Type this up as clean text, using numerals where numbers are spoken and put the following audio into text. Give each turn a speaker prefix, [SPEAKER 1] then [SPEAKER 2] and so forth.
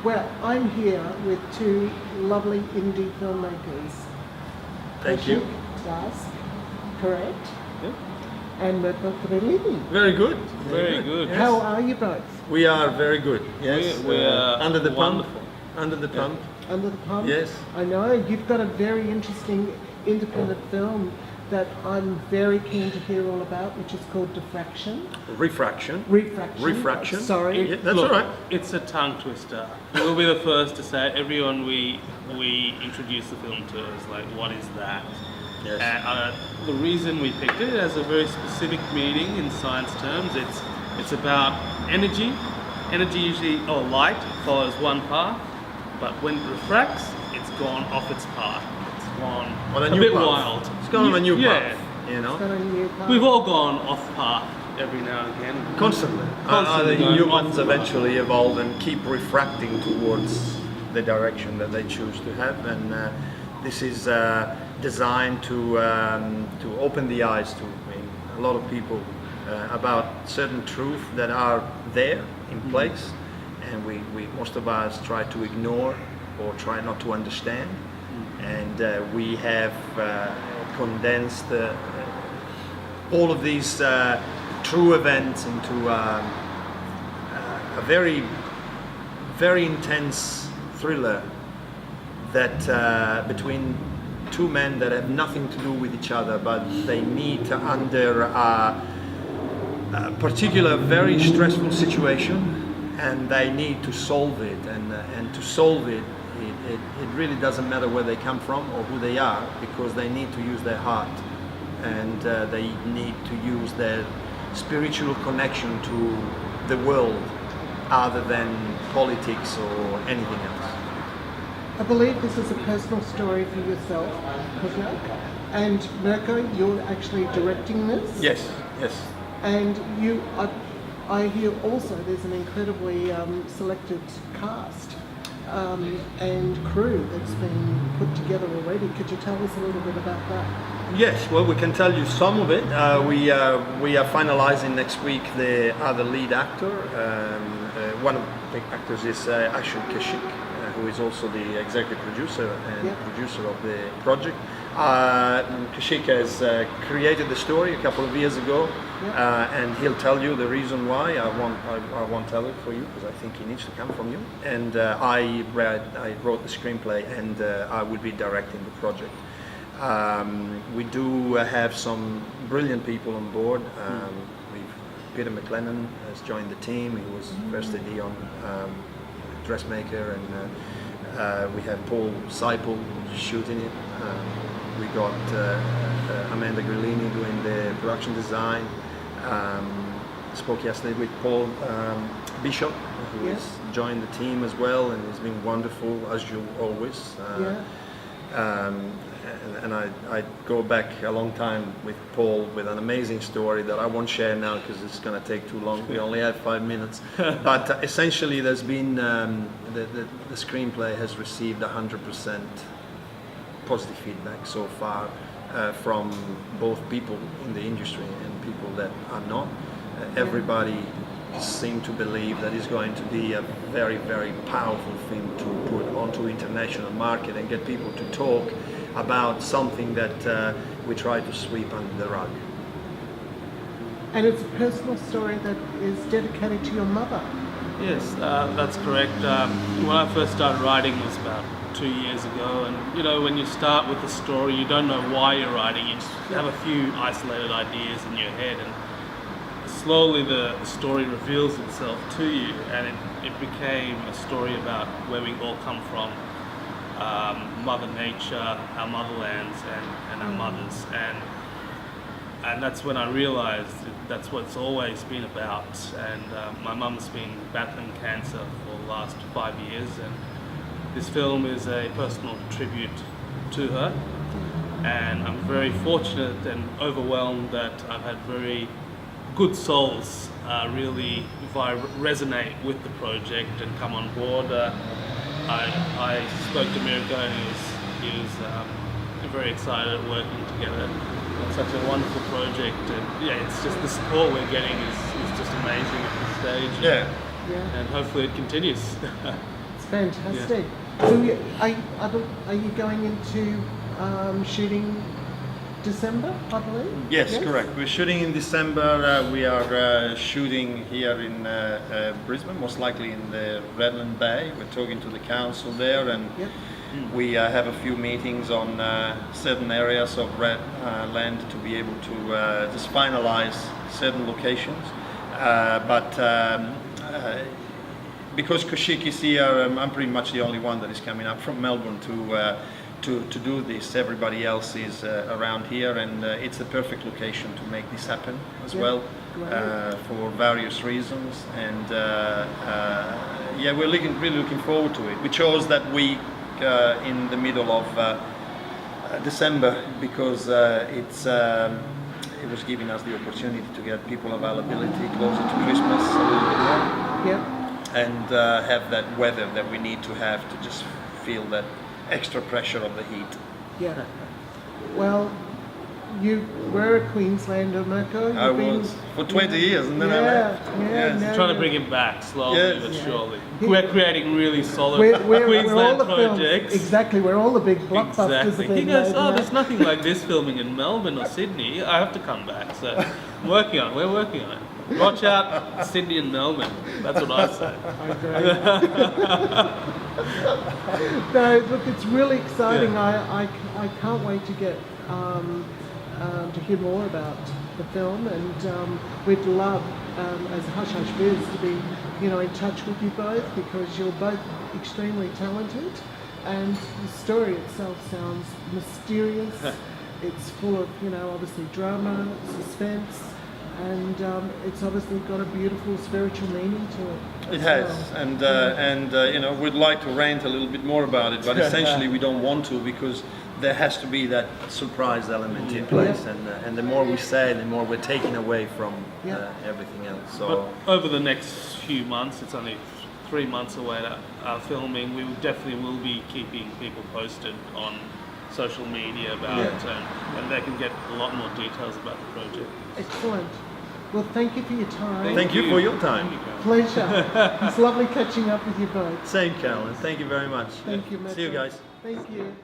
[SPEAKER 1] Well, I'm here with two lovely indie filmmakers.
[SPEAKER 2] Thank you.
[SPEAKER 1] Kaushik, correct?
[SPEAKER 2] Yeah.
[SPEAKER 1] And Mirko Grillini.
[SPEAKER 2] Very good.
[SPEAKER 3] Very good.
[SPEAKER 2] Yes.
[SPEAKER 1] How are you both?
[SPEAKER 2] We are very good. Yes.
[SPEAKER 3] We are
[SPEAKER 2] under the
[SPEAKER 3] wonderful.
[SPEAKER 2] pump. Under the pump.
[SPEAKER 1] Under the pump?
[SPEAKER 2] Yes.
[SPEAKER 1] I know. You've got a very interesting independent film that I'm very keen to hear all about, which is called Refraction.
[SPEAKER 2] Refraction.
[SPEAKER 1] Refraction. Sorry.
[SPEAKER 2] Yeah, that's
[SPEAKER 3] Look,
[SPEAKER 2] all right.
[SPEAKER 3] It's a tongue twister. We'll be the first to say it. Everyone we introduce the film to is like, what is that?
[SPEAKER 2] Yes.
[SPEAKER 3] And the reason we picked it has a very specific meaning in science terms. It's about energy. Energy usually, or light, follows one path, but when it refracts, it's gone off its path. It's gone
[SPEAKER 2] On
[SPEAKER 3] a
[SPEAKER 2] new
[SPEAKER 3] bit
[SPEAKER 2] path.
[SPEAKER 3] wild.
[SPEAKER 2] It's gone on a new
[SPEAKER 3] Yeah.
[SPEAKER 2] path. You know.
[SPEAKER 1] Got a new part.
[SPEAKER 3] We've all gone off path every now and again.
[SPEAKER 2] Constantly.
[SPEAKER 3] Constantly
[SPEAKER 2] The
[SPEAKER 3] going
[SPEAKER 2] humans
[SPEAKER 3] off the
[SPEAKER 2] eventually evolve and keep refracting towards the direction that they choose to have, and this is designed to open the eyes to a lot of people about certain truths that are there in place, and we most of us try to ignore or try not to understand, and we have condensed all of these true events into a very, very intense thriller that between two men that have nothing to do with each other, but they meet under a particular very stressful situation, and they need to solve it, and to solve it, it really doesn't matter where they come from or who they are, because they need to use their heart, and they need to use their spiritual connection to the world other than politics or anything else.
[SPEAKER 1] I believe this is a personal story for yourself, Kaushik. And Mirko, you're actually directing this.
[SPEAKER 2] Yes, yes.
[SPEAKER 1] And you, I hear also there's an incredibly selected cast and crew that's been put together already. Could you tell us a little bit about that?
[SPEAKER 2] Yes, well, we can tell you some of it. We are finalizing next week the other lead actor. One of the actors is actually Kaushik, who is also the executive producer and producer of the project. Kaushik has created the story a couple of years ago, and he'll tell you the reason why. I won't tell it for you because I think he needs to come from you. And I wrote the screenplay, and I will be directing the project. We do have some brilliant people on board. Peter McLennan has joined the team. He was first AD on Dressmaker, and we have Paul Seipel shooting it. We got Amanda Grillini doing the production design. Spoke yesterday with Paul Bishop, who has joined the team as well, and he's been wonderful as you always. And I go back a long time with Paul with an amazing story that I won't share now because it's going to take too long. We only have 5 minutes. But essentially there's been, the screenplay has received 100% positive feedback so far from both people in the industry and people that are not. Everybody seem to believe that it's going to be a very, very powerful thing to put onto international market and get people to talk about something that we try to sweep under the rug.
[SPEAKER 1] And it's a personal story that is dedicated to your mother.
[SPEAKER 3] Yes, that's correct. When I first started writing was about 2 years ago, and you know, when you start with a story, you don't know why you're writing. You just have a few isolated ideas in your head, and slowly the story reveals itself to you, and it became a story about where we all come from, Mother Nature, our motherlands, and our mothers, and that's when I realized that's what it's always been about. And my mum's been battling cancer for the last 5 years, and this film is a personal tribute to her, and I'm very fortunate and overwhelmed that I've had very good souls really resonate with the project and come on board. I spoke to Mirko, and he was very excited at working together on such a wonderful project, and yeah, it's just the support we're getting is just amazing at this stage.
[SPEAKER 2] Yeah.
[SPEAKER 1] Yeah.
[SPEAKER 3] And hopefully it continues.
[SPEAKER 1] It's Fantastic. So are you going into shooting December, I believe?
[SPEAKER 2] Yes, correct. We're shooting in December. We are shooting here in Brisbane, most likely in the Redland Bay. We're talking to the council there, and
[SPEAKER 1] Yep.
[SPEAKER 2] we have a few meetings on certain areas of red land to be able to just finalize certain locations. Because Kaushik is here, I'm pretty much the only one that is coming up from Melbourne to do this. Everybody else is around here, and it's the perfect location to make this happen as well, for various reasons. And yeah, we're really looking forward to it. We chose that week in the middle of December because it was giving us the opportunity to get people availability closer to Christmas a little bit more.
[SPEAKER 1] Yep.
[SPEAKER 2] And have that weather that we need to have to just feel that extra pressure of the heat.
[SPEAKER 1] Yeah. Well, you were a Queenslander, Mirko.
[SPEAKER 2] I was for 20 years, and then I left. Yes.
[SPEAKER 1] no,
[SPEAKER 3] Trying to bring him back slowly
[SPEAKER 2] Yes.
[SPEAKER 3] but
[SPEAKER 2] Yeah.
[SPEAKER 3] surely. We're creating really solid
[SPEAKER 1] we're all
[SPEAKER 3] Queensland
[SPEAKER 1] the films.
[SPEAKER 3] projects.
[SPEAKER 1] Exactly, we're all the big blockbusters.
[SPEAKER 3] Exactly.
[SPEAKER 1] Have
[SPEAKER 3] He
[SPEAKER 1] been
[SPEAKER 3] goes,
[SPEAKER 1] made
[SPEAKER 3] oh,
[SPEAKER 1] now.
[SPEAKER 3] there's nothing like this filming in Melbourne or Sydney. I have to come back. So I'm working on it. We're working on it. Watch out, Sydney and Melbourne. That's what I say.
[SPEAKER 1] I agree. No, look, it's really exciting.
[SPEAKER 3] Yeah.
[SPEAKER 1] I can't wait to get to hear more about the film, and we'd love, as Hush Hush Biz, to be, in touch with you both, because you're both extremely talented, and the story itself sounds mysterious. It's full of, obviously drama, suspense, and it's obviously got a beautiful spiritual meaning to it.
[SPEAKER 2] It has, and we'd like to rant a little bit more about it, but essentially we don't want to, because there has to be that surprise element in place, and the more we say, the more we're taking away from everything else. So
[SPEAKER 3] But over the next few months, it's only 3 months away to our filming, we definitely will be keeping people posted on social media about it, and they can get a lot more details about the project.
[SPEAKER 1] Excellent. Well, thank you for your time.
[SPEAKER 2] Thank you for your time.
[SPEAKER 1] Pleasure. It's lovely catching up with you both.
[SPEAKER 2] Same, Carolyn. Thank you very much.
[SPEAKER 1] Thank you,
[SPEAKER 2] See you
[SPEAKER 1] Mirko.
[SPEAKER 2] guys.
[SPEAKER 1] Thank you.